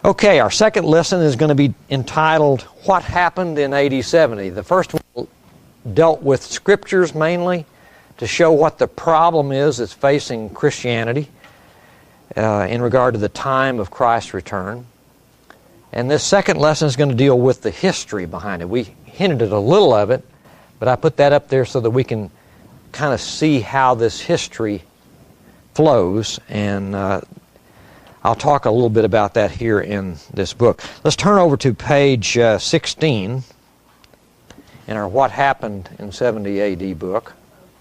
Okay, our second lesson is going to be entitled, What Happened in AD 70? The first one dealt with scriptures mainly to show what the problem is that's facing Christianity in regard to the time of Christ's return. And this second lesson is going to deal with the history behind it. We hinted at a little of it, but I put that up there so that we can kind of see how this history flows, and I'll talk a little bit about that here in this book. Let's turn over to page 16 in our What Happened in 70 AD book,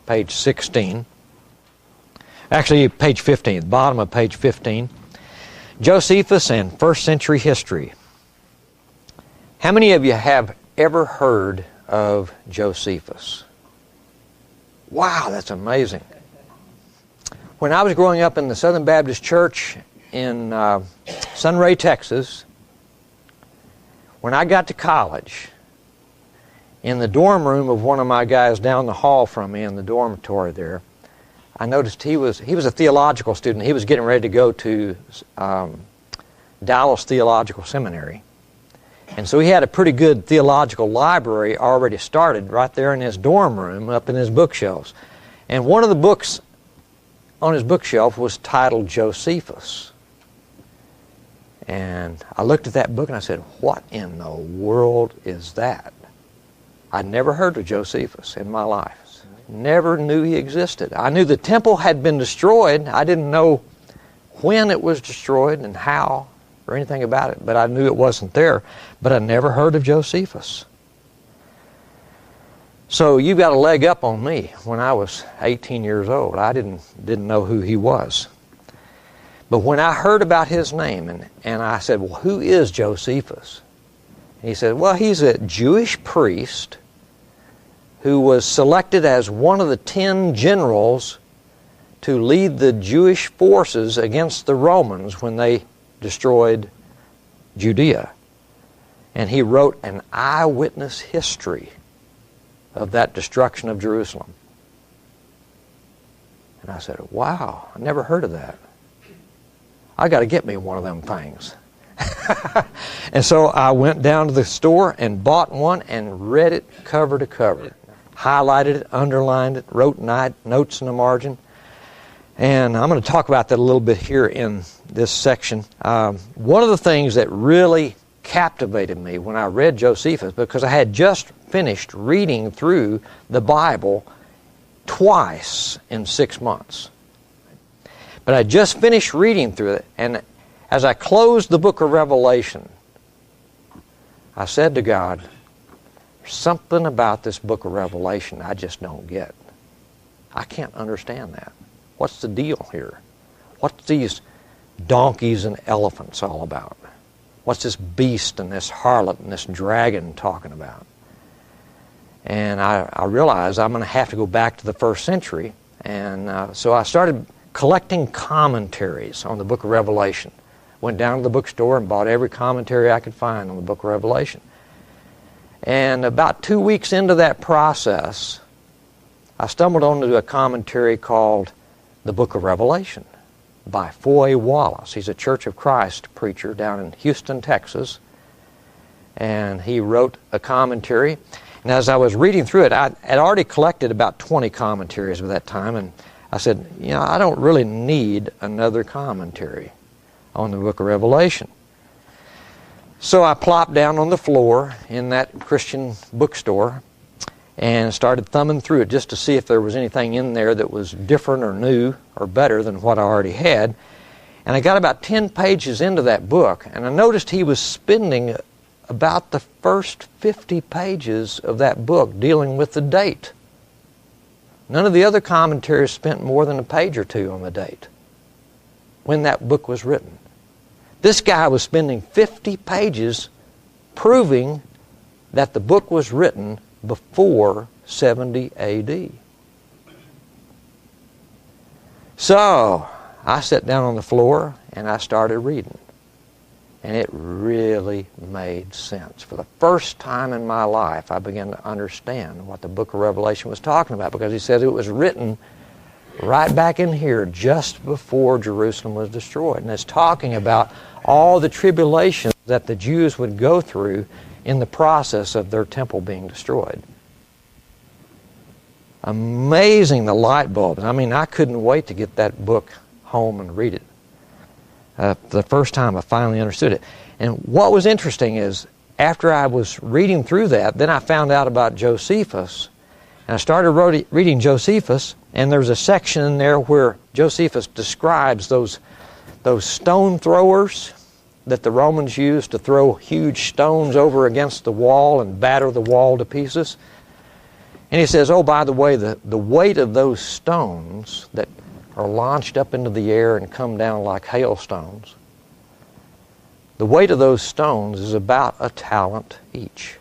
page 16. Actually, page 15, the bottom of page 15. Josephus and First Century History. How many of you have ever heard of Josephus? Wow, that's amazing. When I was growing up in the Southern Baptist Church in Sunray, Texas, when I got to college, in the dorm room of one of my guys down the hall from me in the dormitory there, I noticed he was a theological student. He was getting ready to go to Dallas Theological Seminary. And so he had a pretty good theological library already started right there in his dorm room up in his bookshelves. And one of the books on his bookshelf was titled Josephus. And I looked at that book and I said, what in the world is that? I'd never heard of Josephus in my life. Never knew he existed. I knew the temple had been destroyed. I didn't know when it was destroyed and how or anything about it, but I knew it wasn't there. But I never heard of Josephus. So you got a leg up on me. When I was 18 years old, I didn't know who he was. But when I heard about his name, and I said, well, who is Josephus? And he said, well, he's a Jewish priest who was selected as one of the 10 generals to lead the Jewish forces against the Romans when they destroyed Judea. And he wrote an eyewitness history of that destruction of Jerusalem. And I said, wow, I never heard of that. I got to get me one of them things. And so I went down to the store and bought one and read it cover to cover. Highlighted it, underlined it, wrote notes in the margin. And I'm going to talk about that a little bit here in this section. One of the things that really captivated me when I read Josephus, because I had just finished reading through the Bible twice in 6 months. But I just finished reading through it, and as I closed the book of Revelation, I said to God, there's something about this book of Revelation I just don't get. I can't understand that. What's the deal here? What's these donkeys and elephants all about? What's this beast and this harlot and this dragon talking about? And I realized I'm going to have to go back to the first century. And so I started collecting commentaries on the book of Revelation. Went down to the bookstore and bought every commentary I could find on the book of Revelation. And about 2 weeks into that process, I stumbled onto a commentary called The Book of Revelation by Foy Wallace. He's a Church of Christ preacher down in Houston, Texas. And he wrote a commentary. And as I was reading through it, I had already collected about 20 commentaries by that time. And I said, I don't really need another commentary on the book of Revelation. So I plopped down on the floor in that Christian bookstore and started thumbing through it just to see if there was anything in there that was different or new or better than what I already had. And I got about 10 pages into that book, and I noticed he was spending about the first 50 pages of that book dealing with the date. None of the other commentaries spent more than a page or two on the date when that book was written. This guy was spending 50 pages proving that the book was written before 70 A.D. So I sat down on the floor and I started reading. And it really made sense. For the first time in my life, I began to understand what the book of Revelation was talking about, because he said it was written right back in here just before Jerusalem was destroyed. And it's talking about all the tribulations that the Jews would go through in the process of their temple being destroyed. Amazing, the light bulbs. I mean, I couldn't wait to get that book home and read it. The first time I finally understood it. And what was interesting is, after I was reading through that, then I found out about Josephus. And I started reading Josephus, and there's a section in there where Josephus describes those stone throwers that the Romans used to throw huge stones over against the wall and batter the wall to pieces. And he says, oh, by the way, the weight of those stones that are launched up into the air and come down like hailstones, the weight of those stones is about a talent each.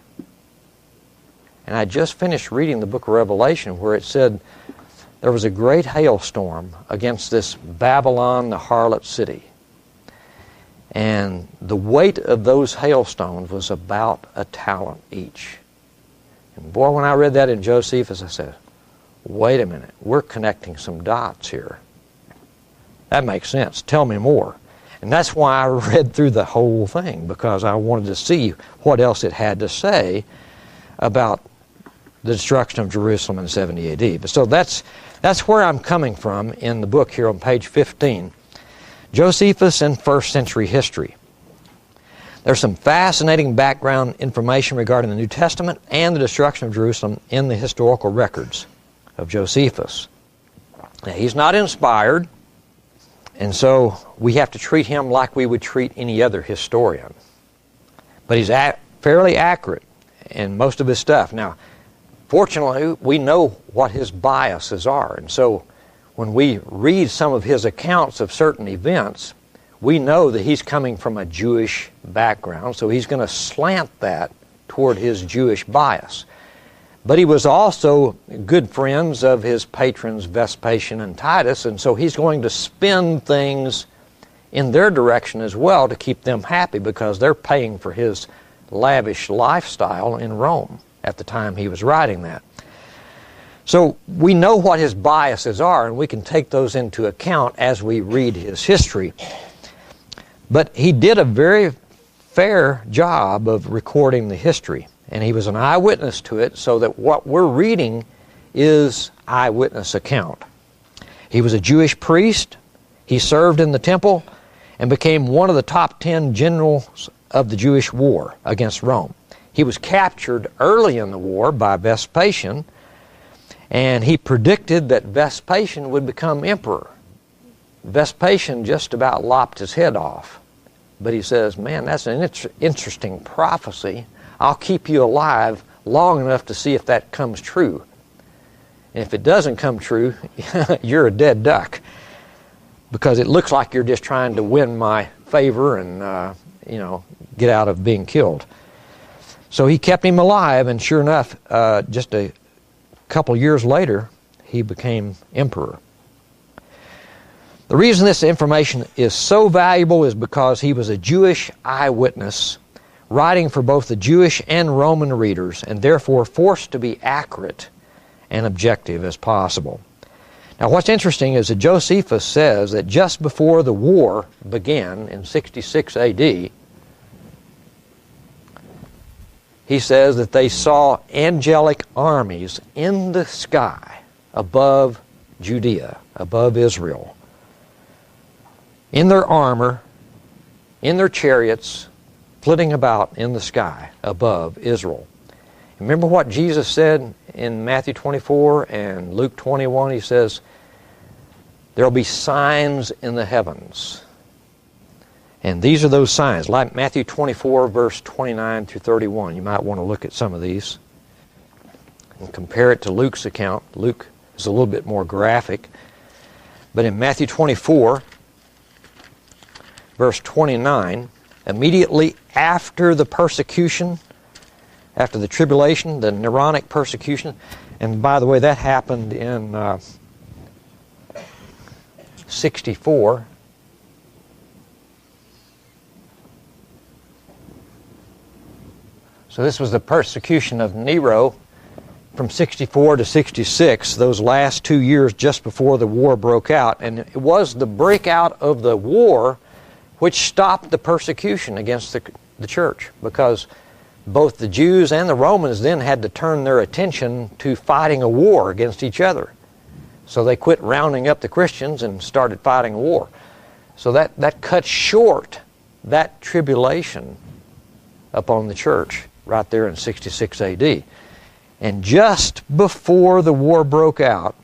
And I just finished reading the book of Revelation where it said there was a great hailstorm against this Babylon, the harlot city. And the weight of those hailstones was about a talent each. And boy, when I read that in Josephus, I said, wait a minute, we're connecting some dots here. That makes sense. Tell me more. And that's why I read through the whole thing, because I wanted to see what else it had to say about the destruction of Jerusalem in 70 AD. But so that's where I'm coming from in the book here on page 15. Josephus and first century history. There's some fascinating background information regarding the New Testament and the destruction of Jerusalem in the historical records of Josephus. Now, he's not inspired, and so we have to treat him like we would treat any other historian. But he's fairly accurate in most of his stuff. Now, fortunately, we know what his biases are, and so when we read some of his accounts of certain events, we know that he's coming from a Jewish background, so he's going to slant that toward his Jewish bias. But he was also good friends of his patrons Vespasian and Titus, and so he's going to spin things in their direction as well to keep them happy, because they're paying for his lavish lifestyle in Rome at the time he was writing that. So we know what his biases are, and we can take those into account as we read his history. But he did a very fair job of recording the history, and he was an eyewitness to it, so that what we're reading is eyewitness account. He was a Jewish priest. He served in the temple and became one of the top 10 generals of the Jewish war against Rome. He was captured early in the war by Vespasian, and he predicted that Vespasian would become emperor. Vespasian just about lopped his head off. But he says, man, that's an interesting prophecy. I'll keep you alive long enough to see if that comes true. And if it doesn't come true, you're a dead duck, because it looks like you're just trying to win my favor and get out of being killed. So he kept him alive, and sure enough, just a couple years later, he became emperor. The reason this information is so valuable is because he was a Jewish eyewitness writing for both the Jewish and Roman readers, and therefore forced to be accurate and objective as possible. Now, what's interesting is that Josephus says that just before the war began in 66 AD, he says that they saw angelic armies in the sky above Judea, above Israel, in their armor, in their chariots, flitting about in the sky above Israel. Remember what Jesus said in Matthew 24 and Luke 21? He says, there will be signs in the heavens. And these are those signs, like Matthew 24, verse 29 through 31. You might want to look at some of these and compare it to Luke's account. Luke is a little bit more graphic. But in Matthew 24, verse 29, immediately after the persecution, after the tribulation, the Neronic persecution, and by the way, that happened in 64. So this was the persecution of Nero from 64 to 66, those last 2 years just before the war broke out. And it was the breakout of the war which stopped the persecution against the church, because both the Jews and the Romans then had to turn their attention to fighting a war against each other. So they quit rounding up the Christians and started fighting a war. So that cut short that tribulation upon the church right there in 66 AD. And just before the war broke out,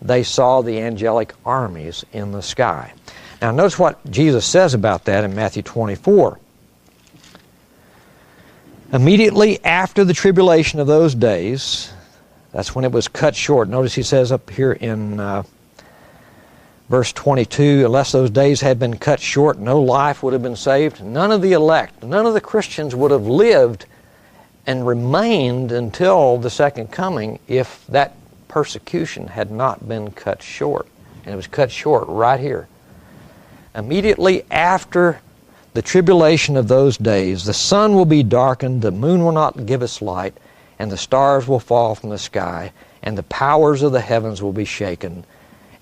they saw the angelic armies in the sky. Now notice what Jesus says about that in Matthew 24. Immediately after the tribulation of those days, that's when it was cut short. Notice he says up here in verse 22, unless those days had been cut short, no life would have been saved. None of the elect, none of the Christians would have lived and remained until the second coming if that persecution had not been cut short. And it was cut short right here. Immediately after the tribulation of those days, the sun will be darkened, the moon will not give its light, and the stars will fall from the sky, and the powers of the heavens will be shaken.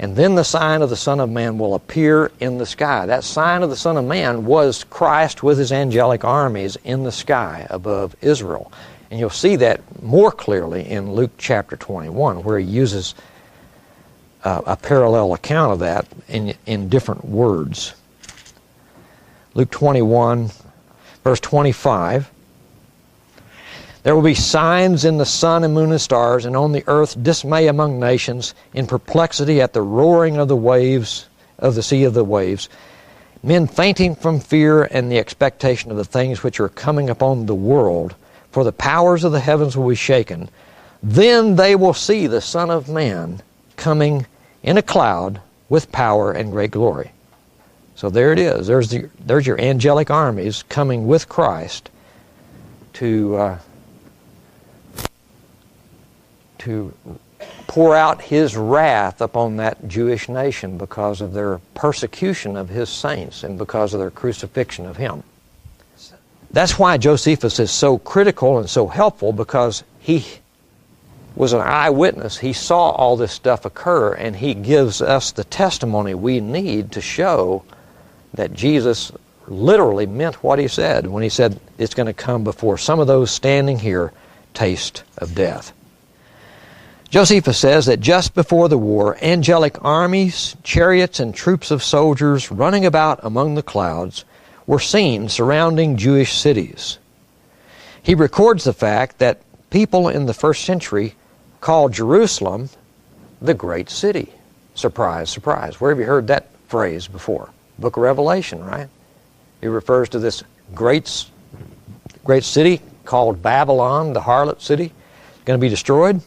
And then the sign of the Son of Man will appear in the sky. That sign of the Son of Man was Christ with his angelic armies in the sky above Israel. And you'll see that more clearly in Luke chapter 21, where he uses a parallel account of that in different words. Luke 21, verse 25. There will be signs in the sun and moon and stars, and on the earth dismay among nations, in perplexity at the roaring of the waves, of the sea of the waves, men fainting from fear and the expectation of the things which are coming upon the world, for the powers of the heavens will be shaken. Then they will see the Son of Man coming in a cloud with power and great glory. So there it is. There's your angelic armies coming with Christ to pour out his wrath upon that Jewish nation because of their persecution of his saints and because of their crucifixion of him. That's why Josephus is so critical and so helpful, because he was an eyewitness. He saw all this stuff occur, and he gives us the testimony we need to show that Jesus literally meant what he said when he said it's going to come before some of those standing here taste of death. Josephus says that just before the war, angelic armies, chariots, and troops of soldiers running about among the clouds were seen surrounding Jewish cities. He records the fact that people in the first century called Jerusalem the great city. Surprise, surprise. Where have you heard that phrase before? Book of Revelation, right? It refers to this great city called Babylon, the harlot city, going to be destroyed.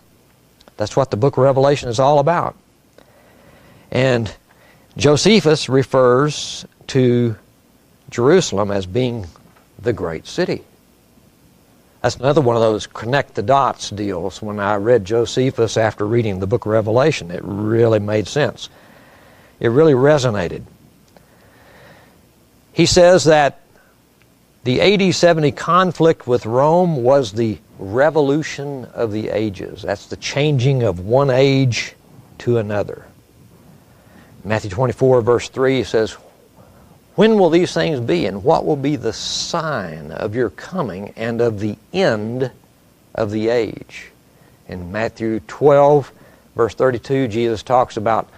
That's what the book of Revelation is all about. And Josephus refers to Jerusalem as being the great city. That's another one of those connect the dots deals. When I read Josephus after reading the book of Revelation, it really made sense. It really resonated. He says that the AD 70 conflict with Rome was the revolution of the ages. That's the changing of one age to another. Matthew 24, verse 3 says, "When will these things be, and what will be the sign of your coming and of the end of the age?" In Matthew 12, verse 32, Jesus talks about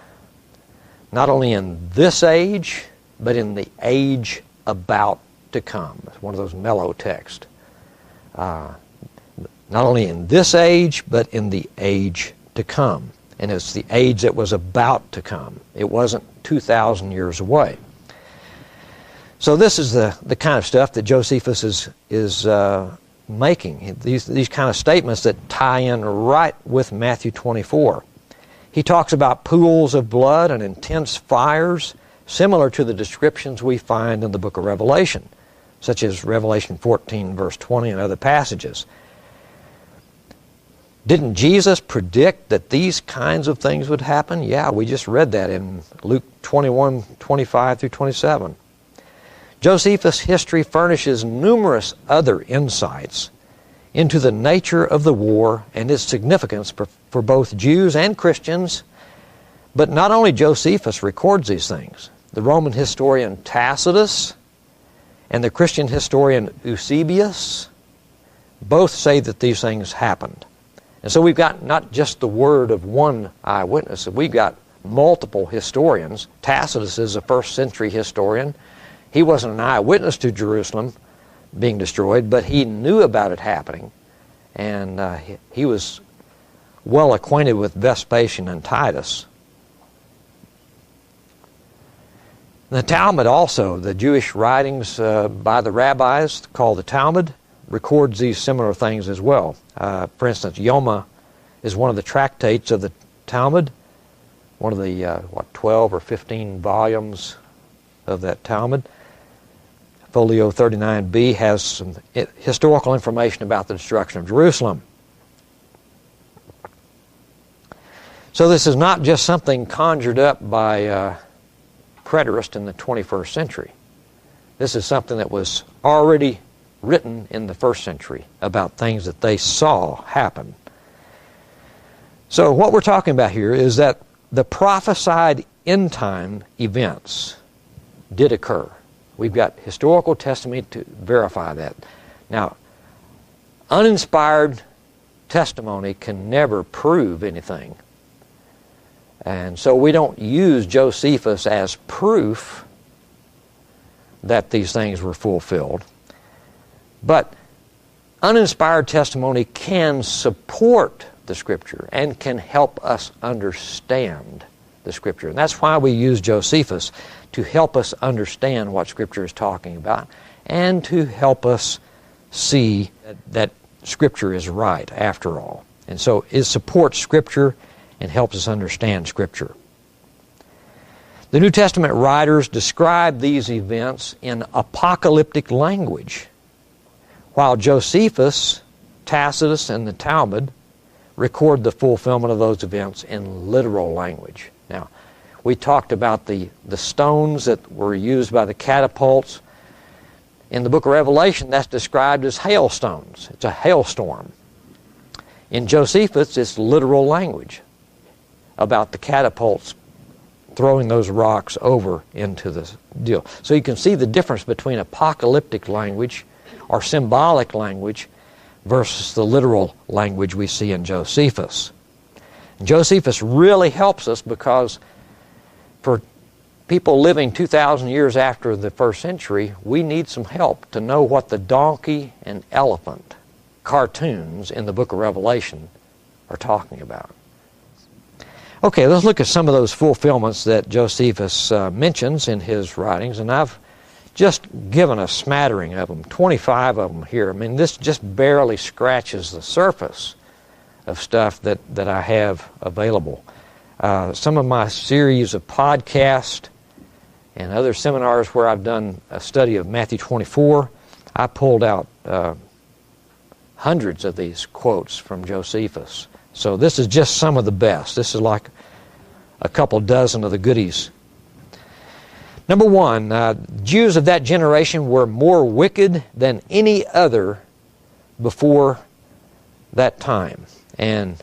not only in this age, but in the age about to come. It's one of those mellow texts. Not only in this age, but in the age to come. And it's the age that was about to come. It wasn't 2,000 years away. So this is the kind of stuff that Josephus is making. These kind of statements that tie in right with Matthew 24. He talks about pools of blood and intense fires, similar to the descriptions we find in the book of Revelation, such as Revelation 14, verse 20, and other passages. Didn't Jesus predict that these kinds of things would happen? Yeah, we just read that in Luke 21, 25 through 27. Josephus' history furnishes numerous other insights into the nature of the war and its significance for both Jews and Christians. But not only Josephus records these things. The Roman historian Tacitus and the Christian historian Eusebius both say that these things happened. And so we've got not just the word of one eyewitness, we've got multiple historians. Tacitus is a first century historian. He wasn't an eyewitness to Jerusalem being destroyed, but he knew about it happening, and he was well acquainted with Vespasian and Titus. The Talmud also, the Jewish writings by the rabbis called the Talmud, records these similar things as well. For instance, Yoma is one of the tractates of the Talmud, one of the 12 or 15 volumes of that Talmud. Folio 39b has some historical information about the destruction of Jerusalem. So this is not just something conjured up by preterists in the 21st century. This is something that was already written in the first century about things that they saw happen. So what we're talking about here is that the prophesied end-time events did occur. We've got historical testimony to verify that. Now, uninspired testimony can never prove anything. And so we don't use Josephus as proof that these things were fulfilled. But uninspired testimony can support the Scripture and can help us understand the Scripture. And that's why we use Josephus, to help us understand what Scripture is talking about and to help us see that Scripture is right after all. And so it supports Scripture and helps us understand Scripture. The New Testament writers describe these events in apocalyptic language, while Josephus, Tacitus, and the Talmud record the fulfillment of those events in literal language. Now, we talked about the stones that were used by the catapults. In the book of Revelation, that's described as hailstones. It's a hailstorm. In Josephus, it's literal language about the catapults throwing those rocks over into the deal. So you can see the difference between apocalyptic language or symbolic language versus the literal language we see in Josephus. And Josephus really helps us because for people living 2,000 years after the first century, we need some help to know what the donkey and elephant cartoons in the book of Revelation are talking about. Okay, let's look at some of those fulfillments that Josephus mentions in his writings, and I've just given a smattering of them, 25 of them here. I mean, this just barely scratches the surface of stuff that I have available. Some of my series of podcasts and other seminars where I've done a study of Matthew 24, I pulled out hundreds of these quotes from Josephus. So this is just some of the best. This is like a couple dozen of the goodies. Number one, Jews of that generation were more wicked than any other before that time. And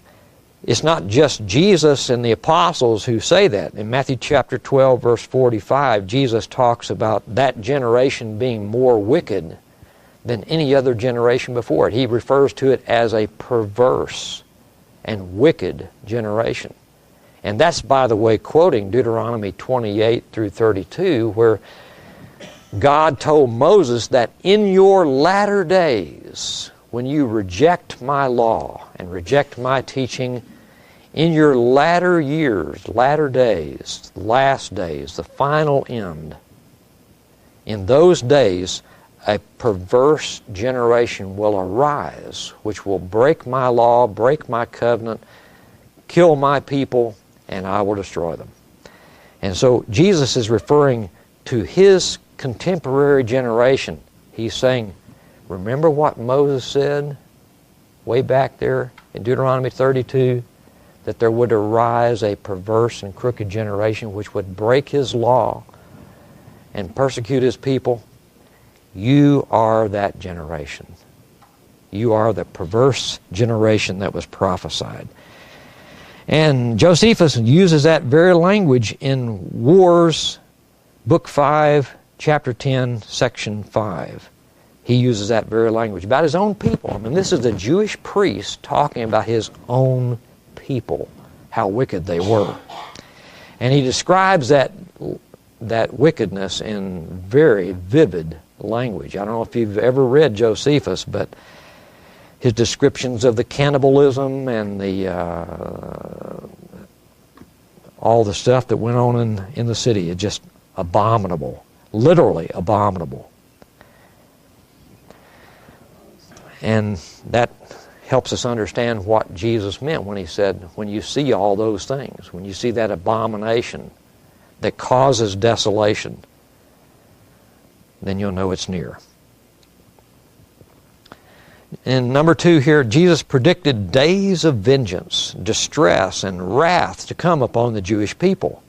it's not just Jesus and the apostles who say that. In Matthew chapter 12, verse 45, Jesus talks about that generation being more wicked than any other generation before it. He refers to it as a perverse and wicked generation. And that's, by the way, quoting Deuteronomy 28 through 32, where God told Moses that in your latter days, when you reject my law and reject my teaching, in your latter years, latter days, last days, the final end, in those days, a perverse generation will arise, which will break my law, break my covenant, kill my people, and I will destroy them. And so Jesus is referring to his contemporary generation. He's saying, remember what Moses said way back there in Deuteronomy 32, that there would arise a perverse and crooked generation which would break his law and persecute his people. You are that generation. You are the perverse generation that was prophesied. And Josephus uses that very language in Wars, Book 5, Chapter 10, Section 5. He uses that very language about his own people. I mean, this is the Jewish priest talking about his own people, how wicked they were. And he describes that wickedness in very vivid language. I don't know if you've ever read Josephus, but his descriptions of the cannibalism and all the stuff that went on in the city is just abominable, literally abominable. And that helps us understand what Jesus meant when he said, when you see all those things, when you see that abomination that causes desolation, then you'll know it's near. And number 2 here, Jesus predicted days of vengeance, distress, and wrath to come upon the Jewish people.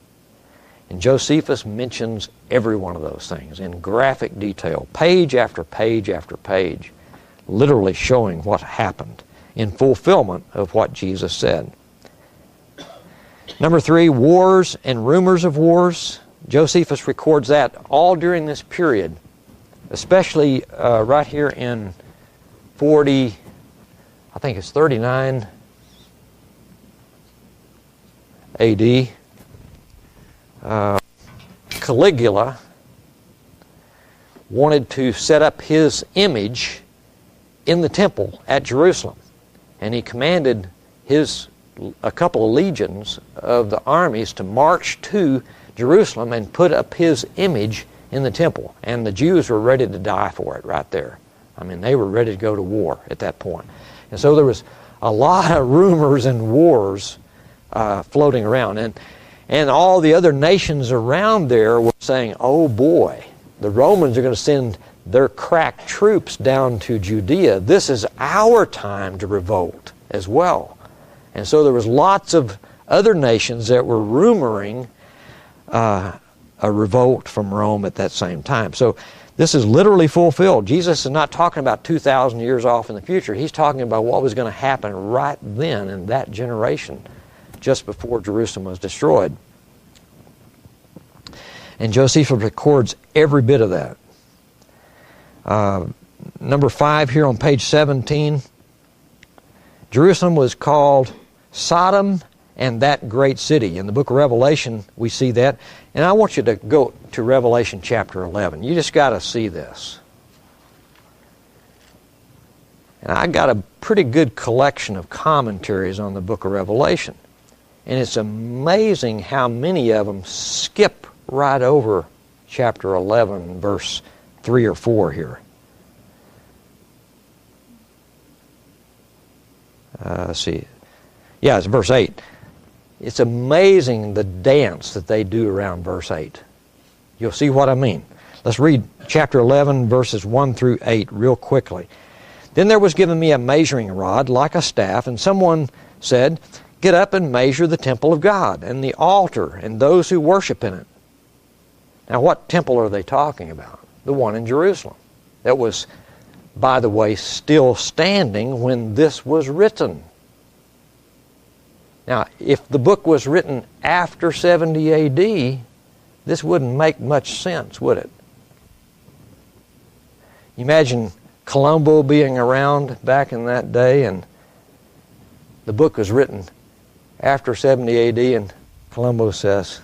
And Josephus mentions every one of those things in graphic detail, page after page after page, literally showing what happened in fulfillment of what Jesus said. Number 3, wars and rumors of wars. Josephus records that all during this period, especially right here in 40, I think it's 39 AD. Caligula wanted to set up his image in the temple at Jerusalem, and he commanded a couple of legions of the armies to march to Jerusalem and put up his image in the temple, and the Jews were ready to die for it right there. I mean, they were ready to go to war at that point. And so there was a lot of rumors and wars floating around, and all the other nations around there were saying, oh boy, the Romans are going to send their crack troops down to Judea. This is our time to revolt as well. And so there was lots of other nations that were rumoring a revolt from Rome at that same time. So this is literally fulfilled. Jesus is not talking about 2,000 years off in the future. He's talking about what was going to happen right then in that generation, just before Jerusalem was destroyed. And Josephus records every bit of that. Number 5 here on page 17, Jerusalem was called Sodom and that great city. In the book of Revelation, we see that. And I want you to go to Revelation chapter 11. You just got to see this. And I got a pretty good collection of commentaries on the book of Revelation. And it's amazing how many of them skip right over chapter 11, verse 3 or 4 here. Let's see. Yeah, it's verse 8. It's amazing the dance that they do around verse 8. You'll see what I mean. Let's read chapter 11, verses 1 through 8 real quickly. Then there was given me a measuring rod like a staff, and someone said, get up and measure the temple of God, and the altar, and those who worship in it. Now, what temple are they talking about? The one in Jerusalem. That was, by the way, still standing when this was written. Now, if the book was written after 70 AD, this wouldn't make much sense, would it? Imagine Colombo being around back in that day, and the book was written after 70 AD, and Colombo says,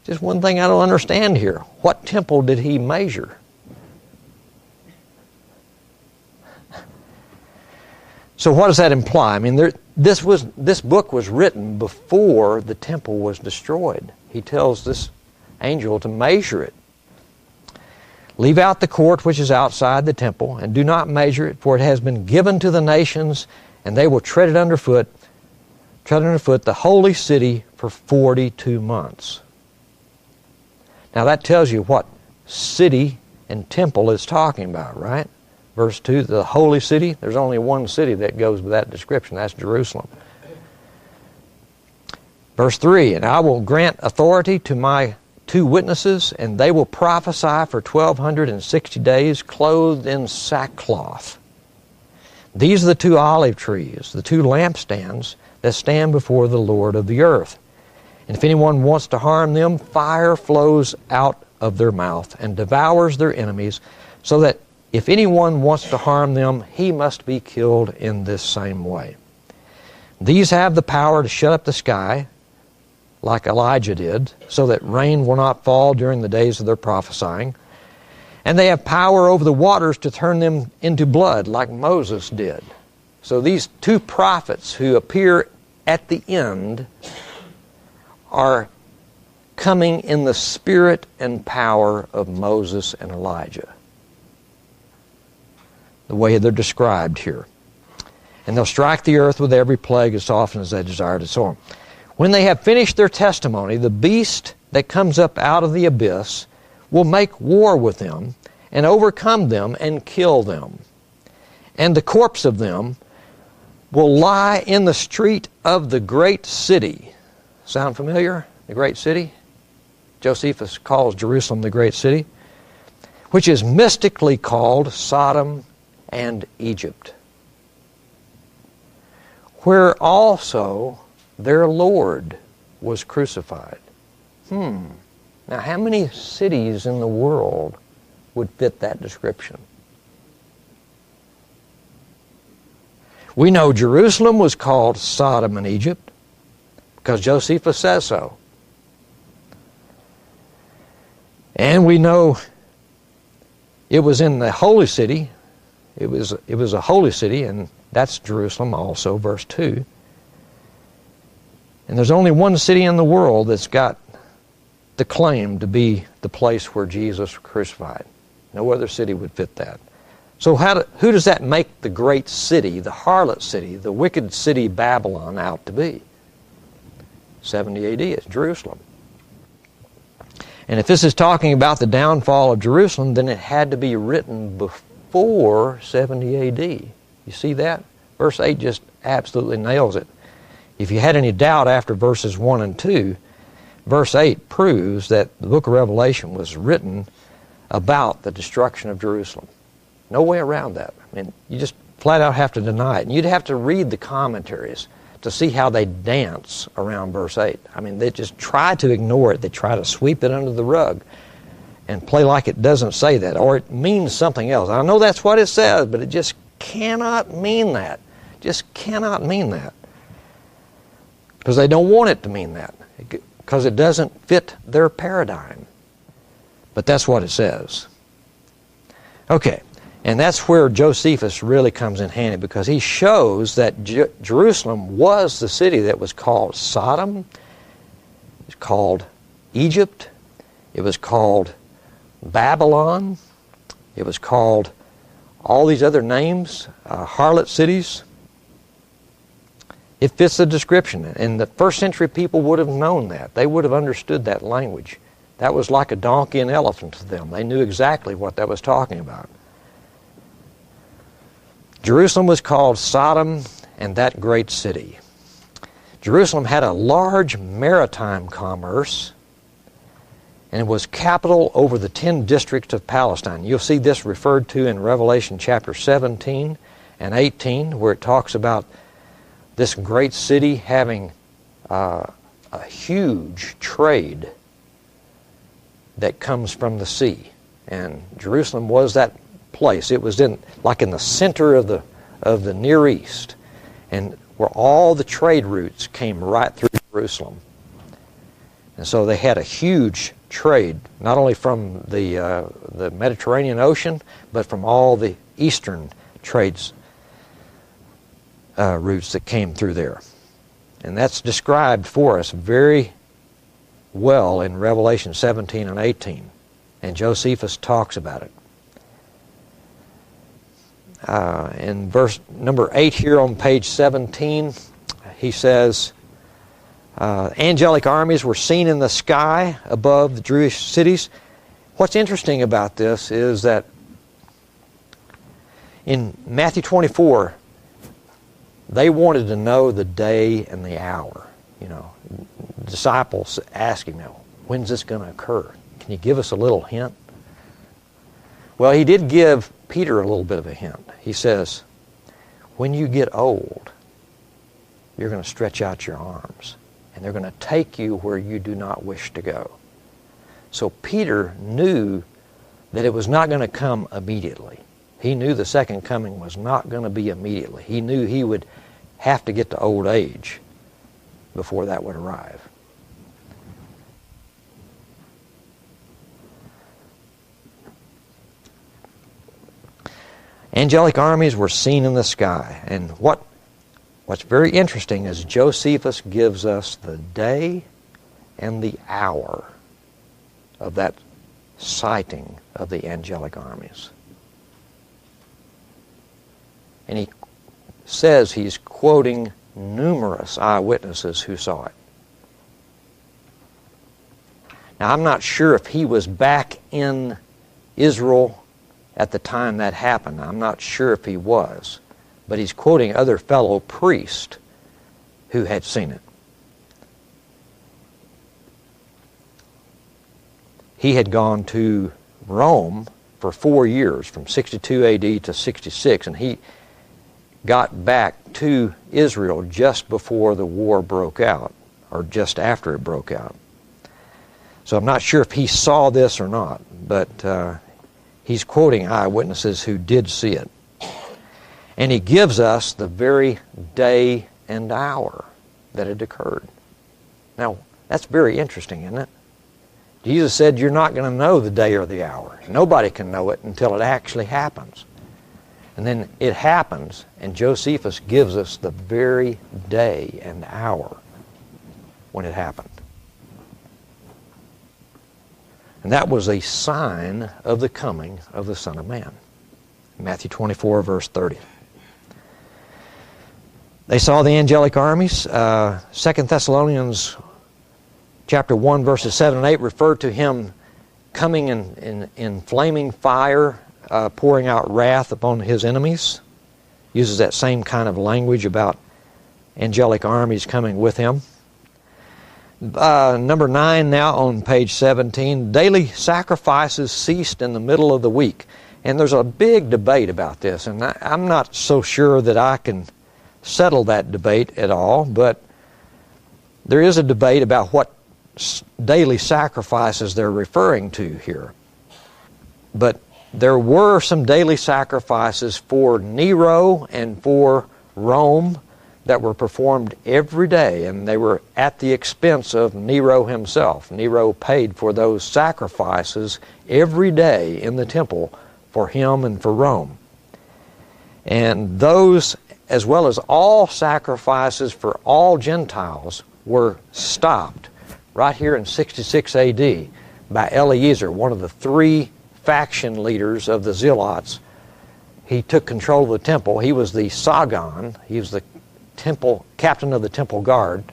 just one thing I don't understand here. What temple did he measure? So what does that imply? I mean, this book was written before the temple was destroyed. He tells this angel to measure it. Leave out the court which is outside the temple, and do not measure it, for it has been given to the nations, and they will tread it underfoot, the holy city for 42 months. Now that tells you what city and temple is talking about, right? Verse 2, the holy city. There's only one city that goes with that description. That's Jerusalem. Verse 3, and I will grant authority to my 2 witnesses, and they will prophesy for 1,260 days, clothed in sackcloth. These are the two olive trees, the two lampstands that stand before the Lord of the earth. And if anyone wants to harm them, fire flows out of their mouth and devours their enemies, so that if anyone wants to harm them, he must be killed in this same way. These have the power to shut up the sky, like Elijah did, so that rain will not fall during the days of their prophesying. And they have power over the waters to turn them into blood, like Moses did. So these two prophets who appear at the end are coming in the spirit and power of Moses and Elijah, the way they're described here. And they'll strike the earth with every plague as often as they desire to sow them. When they have finished their testimony, the beast that comes up out of the abyss will make war with them and overcome them and kill them. And the corpse of them will lie in the street of the great city. Sound familiar? The great city? Josephus calls Jerusalem the great city, which is mystically called Sodom and Egypt, where also their Lord was crucified. Now, how many cities in the world would fit that description? We know Jerusalem was called Sodom and Egypt because Josephus says so. And we know it was in the holy city. It was a holy city, and that's Jerusalem also, verse 2. And there's only one city in the world that's got the claim to be the place where Jesus was crucified. No other city would fit that. So who does that make the great city, the harlot city, the wicked city Babylon out to be? 70 AD, it's Jerusalem. And if this is talking about the downfall of Jerusalem, then it had to be written before 70 AD. You see that? Verse 8 just absolutely nails it. If you had any doubt after verses 1 and 2, verse 8 proves that the book of Revelation was written about the destruction of Jerusalem. No way around that. I mean, you just flat out have to deny it. And you'd have to read the commentaries to see how they dance around verse 8. I mean, they just try to ignore it. They try to sweep it under the rug and play like it doesn't say that, or it means something else. I know that's what it says, but it just cannot mean that. Just cannot mean that. Because they don't want it to mean that. Because it doesn't fit their paradigm. But that's what it says. Okay. And that's where Josephus really comes in handy, because he shows that Jerusalem was the city that was called Sodom, it was called Egypt, it was called Babylon, it was called all these other names, harlot cities. It fits the description. And the first century people would have known that. They would have understood that language. That was like a donkey and elephant to them. They knew exactly what that was talking about. Jerusalem was called Sodom and that great city. Jerusalem had a large maritime commerce, and it was capital over the 10 districts of Palestine. You'll see this referred to in Revelation chapter 17 and 18, where it talks about this great city having a huge trade that comes from the sea. And Jerusalem was that place. It was like in the center of the Near East, and where all the trade routes came right through Jerusalem. And so they had a huge trade, not only from the Mediterranean Ocean, but from all the eastern trades routes that came through there. And that's described for us very well in Revelation 17 and 18. And Josephus talks about it. In verse number 8 here on page 17, he says, angelic armies were seen in the sky above the Jewish cities. What's interesting about this is that in Matthew 24, they wanted to know the day and the hour. You know, the disciples asked him, when's this going to occur? Can you give us a little hint? Well, he did give Peter a little bit of a hint. He says, when you get old, you're going to stretch out your arms, and they're going to take you where you do not wish to go. So Peter knew that it was not going to come immediately. He knew the second coming was not going to be immediately. He knew he would have to get to old age before that would arrive. Angelic armies were seen in the sky. And what's very interesting is Josephus gives us the day and the hour of that sighting of the angelic armies. And he says he's quoting numerous eyewitnesses who saw it. Now, I'm not sure if he was back in Israel at the time that happened. I'm not sure if he was. But he's quoting other fellow priests who had seen it. He had gone to Rome for 4 years, from 62 AD to 66, and he got back to Israel just before the war broke out, or just after it broke out. So I'm not sure if he saw this or not, but he's quoting eyewitnesses who did see it. And he gives us the very day and hour that it occurred. Now, that's very interesting, isn't it? Jesus said you're not going to know the day or the hour. Nobody can know it until it actually happens. And then it happens, and Josephus gives us the very day and hour when it happened. And that was a sign of the coming of the Son of Man. Matthew 24, verse 30. They saw the angelic armies. 2 Thessalonians chapter 1, verses 7 and 8 refer to him coming in flaming fire, pouring out wrath upon his enemies. Uses that same kind of language about angelic armies coming with him. Number 9 now on page 17. Daily sacrifices ceased in the middle of the week. And there's a big debate about this, and I'm not so sure that I can settle that debate at all, but there is a debate about what daily sacrifices they're referring to here. But there were some daily sacrifices for Nero and for Rome that were performed every day, and they were at the expense of Nero himself. Nero paid for those sacrifices every day in the temple for him and for Rome. And those, as well as all sacrifices for all Gentiles, were stopped right here in 66 AD by Eleazar, one of the 3 faction leaders of the Zealots. He took control of the temple. He was the Sagan. He was the captain of the temple guard.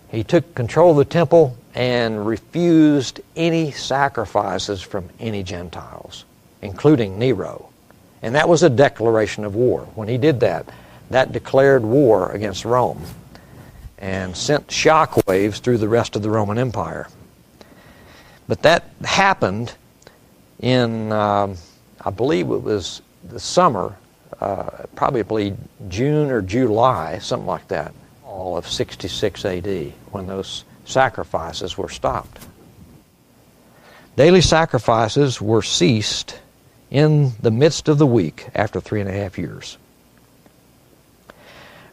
He took control of the temple and refused any sacrifices from any Gentiles, including Nero. And that was a declaration of war. When he did that, that declared war against Rome and sent shockwaves through the rest of the Roman Empire. But that happened in, I believe it was the summer, probably June or July, something like that, all of 66 AD, when those sacrifices were stopped. Daily sacrifices were ceased in the midst of the week after 3.5 years.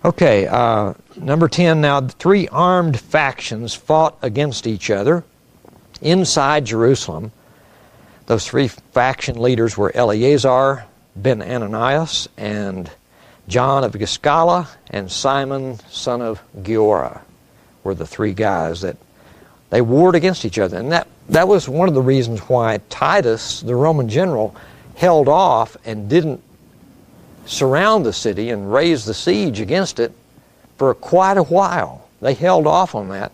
Okay, number 10 now. 3 armed factions fought against each other inside Jerusalem. Those 3 faction leaders were Eleazar ben Ananias and John of Giscala and Simon, son of Giora, were the 3 guys that they warred against each other. And that was one of the reasons why Titus, the Roman general, held off and didn't surround the city and raise the siege against it for quite a while. They held off on that.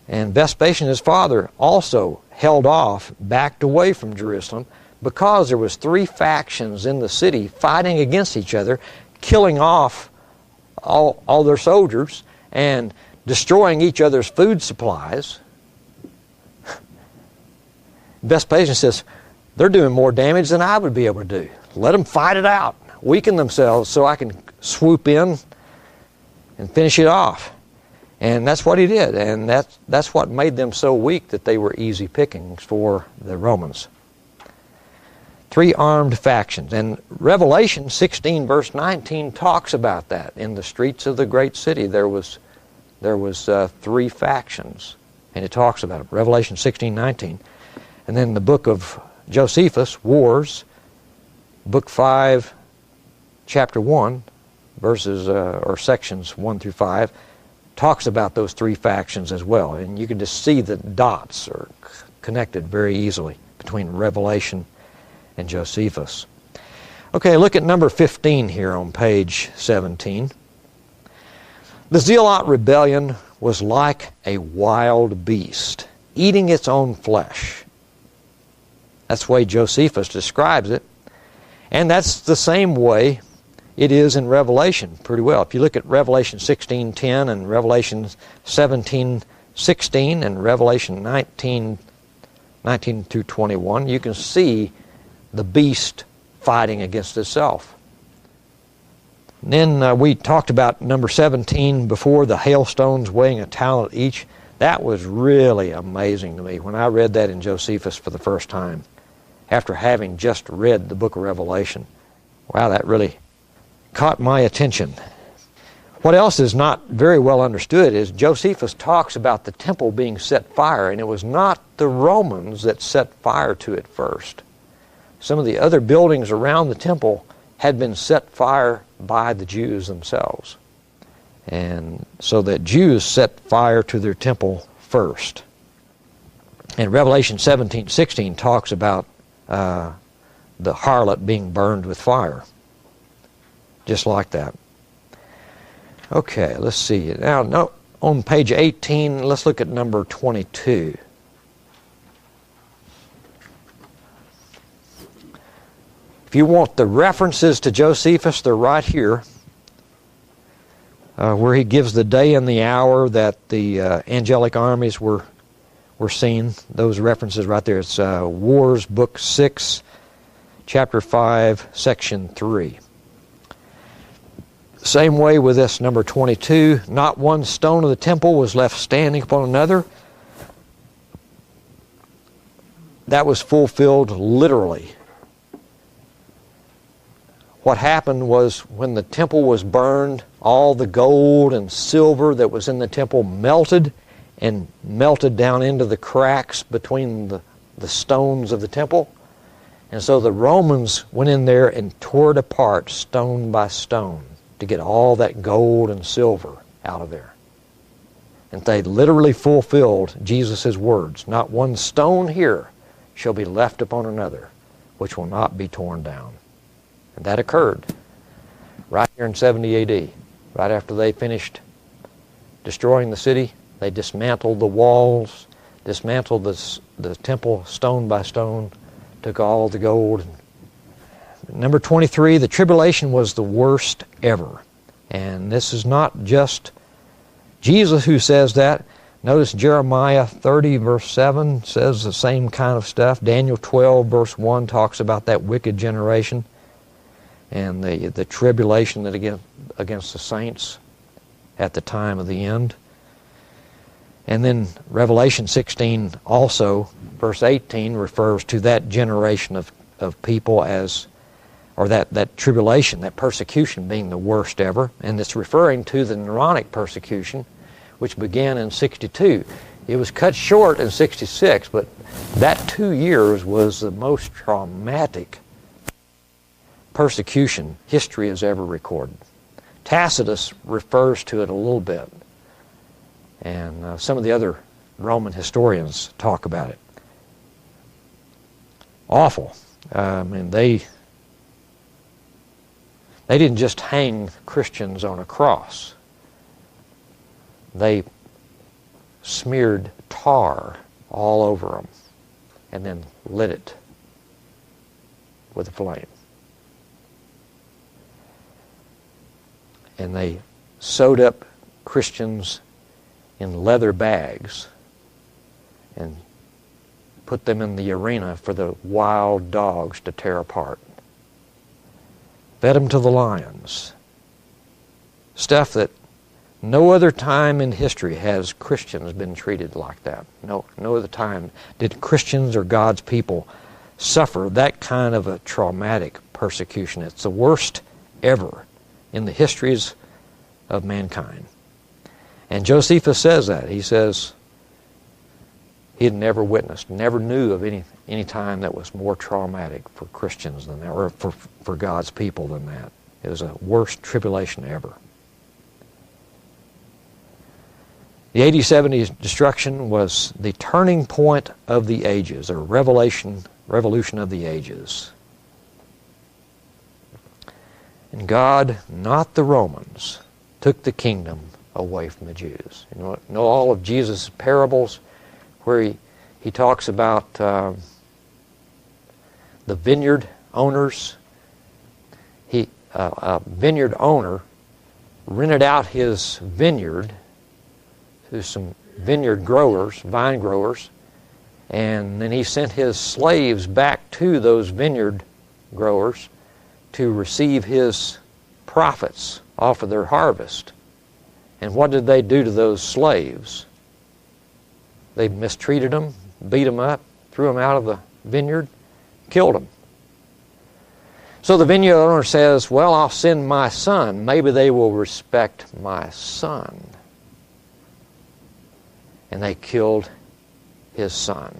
And Vespasian, his father, also held off, backed away from Jerusalem, because there was 3 factions in the city fighting against each other, killing off all their soldiers and destroying each other's food supplies. Vespasian says, they're doing more damage than I would be able to do. Let them fight it out, weaken themselves so I can swoop in and finish it off. And that's what he did. And that's what made them so weak, that they were easy pickings for the Romans. 3 armed factions. And Revelation 16 verse 19 talks about that. In the streets of the great city there was 3 factions. And it talks about it. Revelation 16:19. And then the book of Josephus, Wars, book 5, chapter 1, verses or sections 1 through 5, talks about those 3 factions as well. And you can just see the dots are connected very easily between Revelation and Josephus. Okay, look at number 15 here on page 17. The Zealot rebellion was like a wild beast, eating its own flesh. That's the way Josephus describes it. And that's the same way it is in Revelation pretty well. If you look at Revelation 16:10 and Revelation 17:16 and Revelation 19 through 21, you can see the beast fighting against itself. And then we talked about number 17 before, the hailstones weighing a talent each. That was really amazing to me when I read that in Josephus for the first time, after having just read the book of Revelation. Wow, that really caught my attention. What else is not very well understood is Josephus talks about the temple being set fire, and it was not the Romans that set fire to it first. Some of the other buildings around the temple had been set fire by the Jews themselves. And so that Jews set fire to their temple first. And Revelation 17:16 talks about the harlot being burned with fire. Just like that. Okay, let's see. Now, on page 18, let's look at number 22. If you want the references to Josephus, they're right here, where he gives the day and the hour that the angelic armies were seen. Those references right there. It's Wars, book 6, chapter 5, section 3. Same way with this number 22. Not one stone of the temple was left standing upon another. That was fulfilled literally. What happened was when the temple was burned, all the gold and silver that was in the temple melted and melted down into the cracks between the stones of the temple. And so the Romans went in there and tore it apart stone by stone to get all that gold and silver out of there. And they literally fulfilled Jesus' words. Not one stone here shall be left upon another, which will not be torn down. And that occurred right here in 70 A.D. Right after they finished destroying the city, they dismantled the walls, dismantled the temple stone by stone, took all the gold. Number 23, the tribulation was the worst ever. And this is not just Jesus who says that. Notice Jeremiah 30 verse 7 says the same kind of stuff. Daniel 12 verse 1 talks about that wicked generation and the tribulation that against the saints at the time of the end. And then Revelation 16 also, verse 18, refers to that generation of people as, or that tribulation, that persecution being the worst ever. And it's referring to the Neronic persecution, which began in 62. It was cut short in 66, but that 2 years was the most traumatic persecution history has ever recorded. Tacitus refers to it a little bit, and some of the other Roman historians talk about it. Awful. I mean, they didn't just hang Christians on a cross. They smeared tar all over them and then lit it with a flame. And they sewed up Christians in leather bags and put them in the arena for the wild dogs to tear apart. Fed them to the lions. stuff that no other time in history has Christians been treated like that. No other time did Christians or God's people suffer that kind of a traumatic persecution. It's the worst ever in the histories of mankind. And Josephus says that. He says he had never witnessed, never knew of any time that was more traumatic for Christians than that, or for God's people than that. It was the worst tribulation ever. The AD 70 destruction was the turning point of the ages, or revolution of the ages. And God, not the Romans, took the kingdom away from the Jews. You know all of Jesus' parables where he talks about the vineyard owners. A vineyard owner rented out his vineyard to some vineyard growers, vine growers, and then he sent his slaves back to those vineyard growers to receive his profits off of their harvest. And what did they do to those slaves? They mistreated them, beat them up, threw them out of the vineyard, killed them. So the vineyard owner says, well, I'll send my son. Maybe they will respect my son. And they killed his son.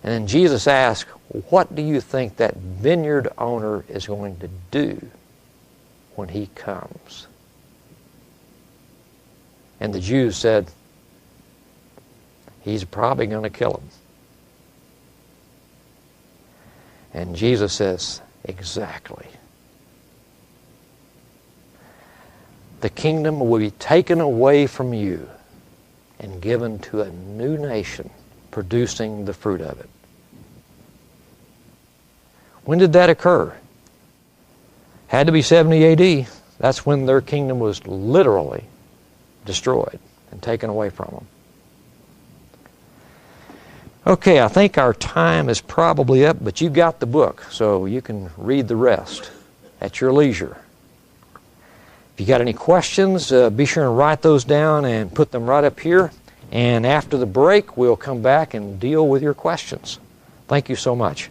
And then Jesus asked, what do you think that vineyard owner is going to do when he comes? And the Jews said, he's probably going to kill him. And Jesus says, exactly. The kingdom will be taken away from you and given to a new nation producing the fruit of it. When did that occur? Had to be 70 AD. That's when their kingdom was literally destroyed and taken away from them. Okay, I think our time is probably up, but you got the book, so you can read the rest at your leisure. If you got any questions, be sure and write those down and put them right up here. And after the break, we'll come back and deal with your questions. Thank you so much.